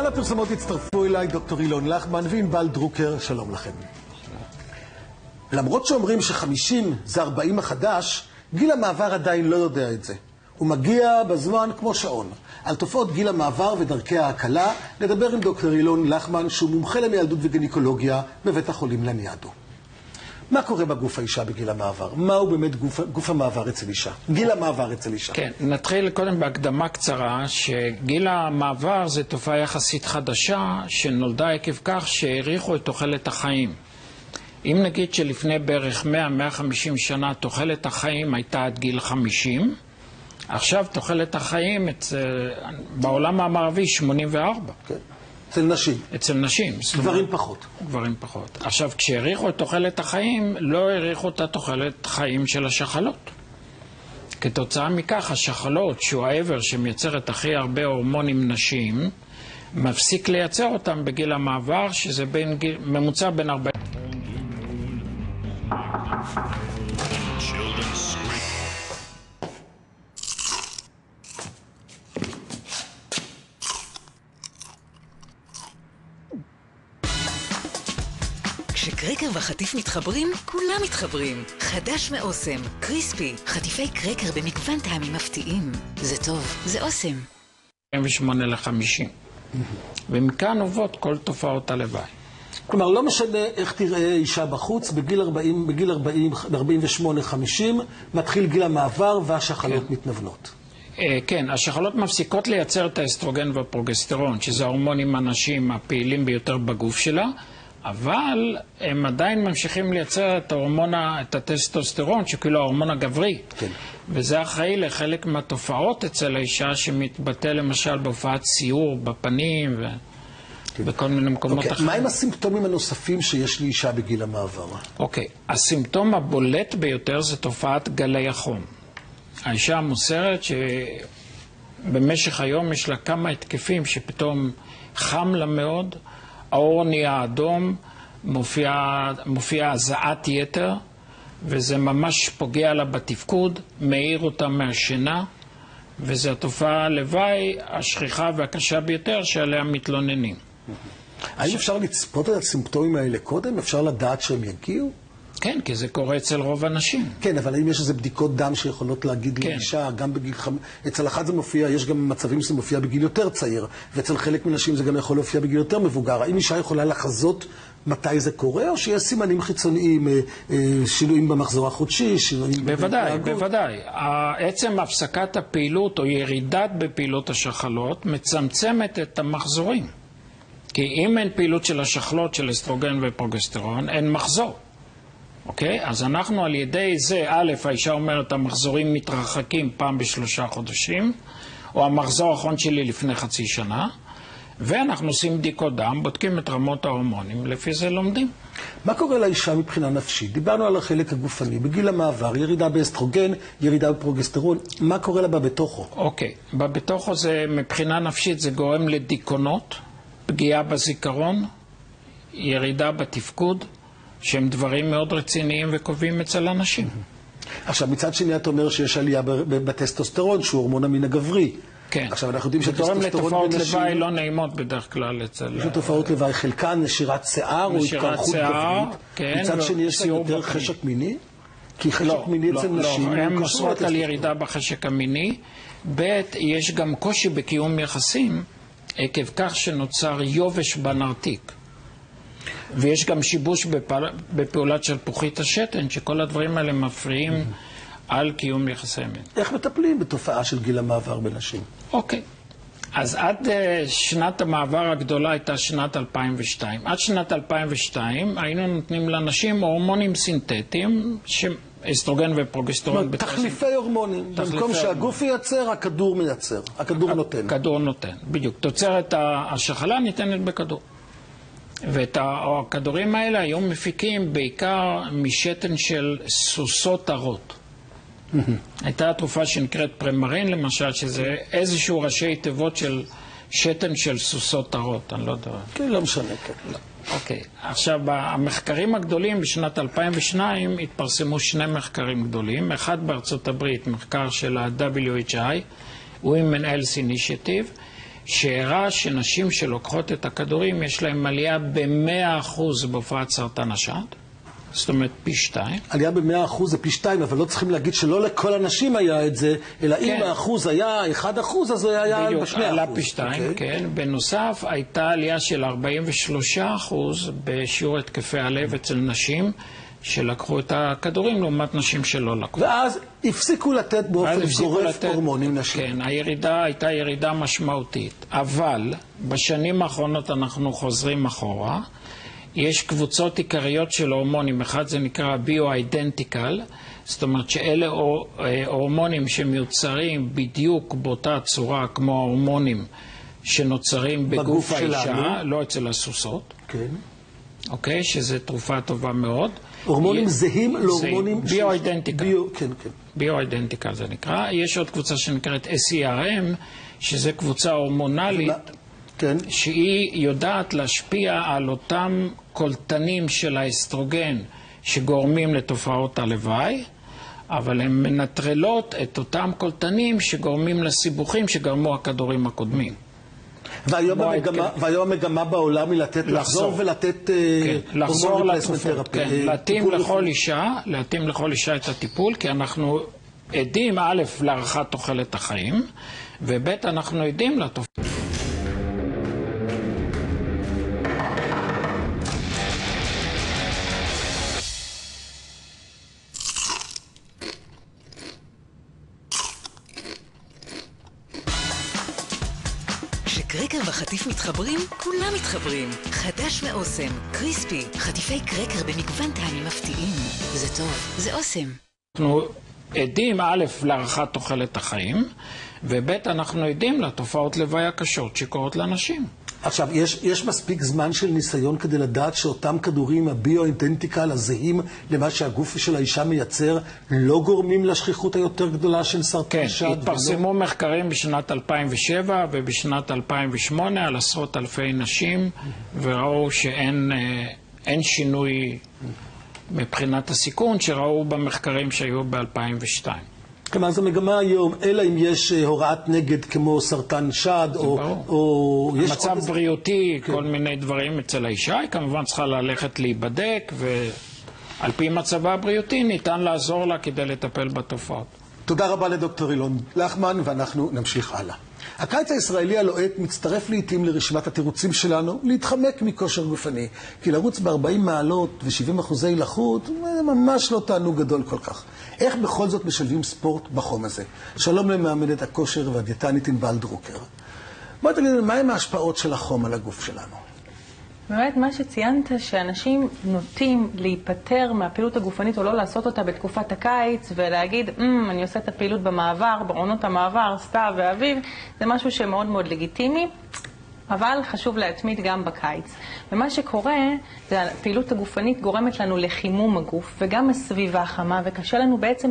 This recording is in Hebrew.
בזמן הפרסומות הצטרפו אליי דוקטור אילון לחמן וענבל דרוקר, שלום לכם. למרות שאומרים ש50 זה 40 החדש, גיל המעבר עדיין לא יודע את זה. הוא מגיע בזמן כמו שעון. על תופעות גיל המעבר ודרכי ההקלה נדבר עם דוקטור אילון לחמן, שהוא מומחה למיילדות וגינקולוגיה בבית החולים לניאדו. מה קורה בגוף האישה בגיל המעבר? מהו באמת גוף המעבר אצל אישה? גיל המעבר אצל אישה. כן, נתחיל קודם בהקדמה קצרה, שגיל המעבר זה תופעה יחסית חדשה, שנולדה עקב כך שהאריכו את תוחלת החיים. אם נגיד שלפני בערך 100-150 שנה תוחלת החיים הייתה עד גיל 50, עכשיו תוחלת החיים בעולם המערבי 84. כן. אצל נשים. אצל נשים. גברים פחות. גברים פחות. עכשיו, כשהאריכו את תוחלת החיים, לא האריכו את התוחלת חיים של השחלות. כתוצאה מכך, השחלות, שהוא העבר שמייצרת הכי הרבה הורמונים נשיים, מפסיק לייצר אותם בגיל המעבר, שזה ממוצע בין 40... כשקרקר וחטיף מתחברים, כולם מתחברים. חדש מאוסם, קריספי, חטיפי קרקר במגוון טעמים מפתיעים. זה טוב, זה אוסם. 28-50. ומכאן עוברות כל תופעות הלוואי. כלומר, לא משנה איך תראה אישה בחוץ, בגיל 48-50 מתחיל גיל המעבר והשחלות מתנוונות. כן, השחלות מפסיקות לייצר את האסטרוגן והפרוגסטרון, שזה ההורמונים הנשיים הפעילים ביותר בגוף שלה, אבל הם עדיין ממשיכים לייצר את ההורמון, את הטסטוסטרון, שכאילו ההורמון הגברי. כן. וזה אחראי לחלק מהתופעות אצל האישה שמתבטא למשל בהופעת ציור בפנים ובכל מיני מקומות אחרים. מה עם הסימפטומים הנוספים שיש לאישה בגיל המעבר? אוקיי, הסימפטום הבולט ביותר זה תופעת גלי החום. האישה מוסרת שבמשך היום יש לה כמה התקפים שפתאום חם לה מאוד, האור נהיה אדום, מופיע הזעת יתר, וזה ממש פוגע לה בתפקוד, מאיר אותה מהשינה, וזו התופעה הלוואי השכיחה והקשה ביותר שעליה מתלוננים. האם אפשר לצפות את הסימפטומים האלה קודם? אפשר לדעת שהם יגיעו? כן, כי זה קורה אצל רוב האנשים. כן, אבל האם יש איזה בדיקות דם שיכולות להגיד לאישה, גם בגיל אצל אחת זה מופיע, יש גם מצבים שזה מופיע בגיל יותר צעיר, ואצל חלק מנשים זה גם יכול להופיע בגיל יותר מבוגר. האם אישה יכולה לחזות מתי זה קורה, או שיש סימנים חיצוניים, שינויים במחזור החודשי, שינויים... בוודאי, בוודאי. עצם הפסקת הפעילות או ירידת בפעילות השחלות מצמצמת את המחזורים. כי אם אין פעילות של השחלות, של אסטרוגן ופרוגסטרון, אין מחזור. אוקיי? אז אנחנו על ידי זה, א', האישה אומרת, המחזורים מתרחקים פעם ב3 חודשים, או המחזור האחרון שלי לפני חצי שנה, ואנחנו עושים בדיקות דם, בודקים את רמות ההורמונים, לפי זה לומדים. מה קורה לאישה מבחינה נפשית? דיברנו על החלק הגופני, בגיל המעבר, ירידה באסטרוגן, ירידה בפרוגסטרון, מה קורה לה בבתוכו? אוקיי, בבתוכו זה, מבחינה נפשית זה גורם לדיכאונות, פגיעה בזיכרון, ירידה בתפקוד, שהם דברים מאוד רציניים וקובעים אצל אנשים. עכשיו, מצד שני אתה אומר שיש עלייה בטסטוסטרון, שהוא הורמון המין הגברי. כן. עכשיו, אנחנו יודעים שטסטוסטרון בנשים... גורם לתופעות לוואי לא נעימות בדרך כלל אצל... יש תופעות לוואי, חלקן נשירת שיער או התקרחות גברית. כן. מצד שני יש לה יותר חשק מיני? כי חשק מיני אצל נשים... לא, הן מוסרות על ירידה בחשק המיני. ב' יש גם קושי בקיום יחסים, עקב כך שנוצר יובש בנרתיק. ויש גם שיבוש בפעולת שלפוחית השתן, שכל הדברים האלה מפריעים על קיום יחסי מין. איך מטפלים בתופעה של גיל המעבר בנשים? אוקיי. אז עד שנת המעבר הגדולה הייתה שנת 2002. עד שנת 2002 היינו נותנים לאנשים הורמונים סינתטיים, אסטרוגן ופרוגסטרון. תחליפי הורמונים. במקום שהגוף ייצר, הכדור מייצר. הכדור נותן. הכדור נותן, בדיוק. תוצרת השחלה ניתנת בכדור. ואת הכדורים האלה היו מפיקים בעיקר משתן של סוסות הרות. הייתה תרופה שנקראת פרמרין למשל, שזה איזשהו ראשי תיבות של שתן של סוסות הרות, אני לא יודע. כן, לא משנה, כן. אוקיי, עכשיו המחקרים הגדולים בשנת 2002 התפרסמו 2 מחקרים גדולים, אחד בארצות הברית, מחקר של ה-WHI, Women Health Initiative, שהראה שנשים שלוקחות את הכדורים יש להם עלייה ב-100% בהופעת סרטן השד. זאת אומרת פי 2. עלייה ב-100% זה פי 2, אבל לא צריכים להגיד שלא לכל הנשים היה את זה, אלא כן. אם האחוז היה 1%, אז זה היה ב-2%. בדיוק, עלה פי 2, כן. בנוסף, הייתה עלייה של 43% בשיעור התקפי הלב אצל נשים שלקחו את הכדורים, לעומת נשים שלא לקחו. ואז הפסיקו לתת באופן גורף הורמונים נשים. כן, הירידה הייתה ירידה משמעותית. אבל בשנים האחרונות אנחנו חוזרים אחורה. יש קבוצות עיקריות של הורמונים, אחד זה נקרא ביו-אידנטיקל, זאת אומרת שאלה הורמונים שמיוצרים בדיוק באותה צורה כמו ההורמונים שנוצרים בגוף האישה, לא אצל הסוסות. כן. אוקיי, שזה תרופה טובה מאוד. הורמונים זהים להורמונים... ביו-אידנטיקל. כן, כן. ביו-אידנטיקל זה נקרא. יש עוד קבוצה שנקראת SERM, שזה קבוצה הורמונלית. כן. שהיא יודעת להשפיע על אותם קולטנים של האסטרוגן שגורמים לתופעות הלוואי, אבל הן מנטרלות את אותם קולטנים שגורמים לסיבוכים שגרמו הכדורים הקודמים. והיום המגמה בעולם היא לתת, לחזור ולתת לחזור לתרופות, להתאים לכל אישה את הטיפול, כי אנחנו עדים א' להארכת תוחלת החיים, וב' אנחנו עדים לתופעות. כשקרקר וחטיף מתחברים, כולם מתחברים. חדש מאוסם, קריספי, חטיפי קרקר במגוון טעמים מפתיעים. זה טוב, זה אוסם. אנחנו עדים א' להארכת תוחלת החיים, וב' אנחנו עדים לתופעות לוואי הקשות שקורות לאנשים. עכשיו, יש מספיק זמן של ניסיון כדי לדעת שאותם כדורים הביו-אידנטיקל הזהים למה שהגוף של האישה מייצר לא גורמים לשכיחות היותר גדולה של סרטן שד? כן, התפרסמו מחקרים בשנת 2007 ובשנת 2008 על עשרות אלפי נשים, וראו שאין שינוי מבחינת הסיכון שראו במחקרים שהיו ב-2002. כלומר, זו מגמה היום, אלא אם יש הוראת נגד כמו סרטן שד, או יש מצב בריאותי, כל מיני דברים אצל האישה, היא כמובן צריכה ללכת להיבדק, ועל פי מצבה הבריאותי ניתן לעזור לה כדי לטפל בתופעות. תודה רבה לדוקטור אילון לחמן, ואנחנו נמשיך הלאה. הקיץ הישראלי הלוהט מצטרף לעתים לרשימת התירוצים שלנו להתחמק מכושר גופני, כי לרוץ ב-40 מעלות ו-70% לחות זה ממש לא תענוג גדול כל כך. איך בכל זאת משלבים ספורט בחום הזה? שלום למאמנת הכושר והדיאטנית ענבל דרוקר. בואי תגיד לנו, מהן ההשפעות של החום על הגוף שלנו? באמת, מה שציינת, שאנשים נוטים להיפטר מהפעילות הגופנית או לא לעשות אותה בתקופת הקיץ ולהגיד, אני עושה את הפעילות במעבר, בעונות המעבר, סתיו ואביב, זה משהו שמאוד מאוד לגיטימי, אבל חשוב להתמיד גם בקיץ. ומה שקורה, זה הפעילות הגופנית גורמת לנו לחימום הגוף, וגם הסביבה חמה, וקשה לנו בעצם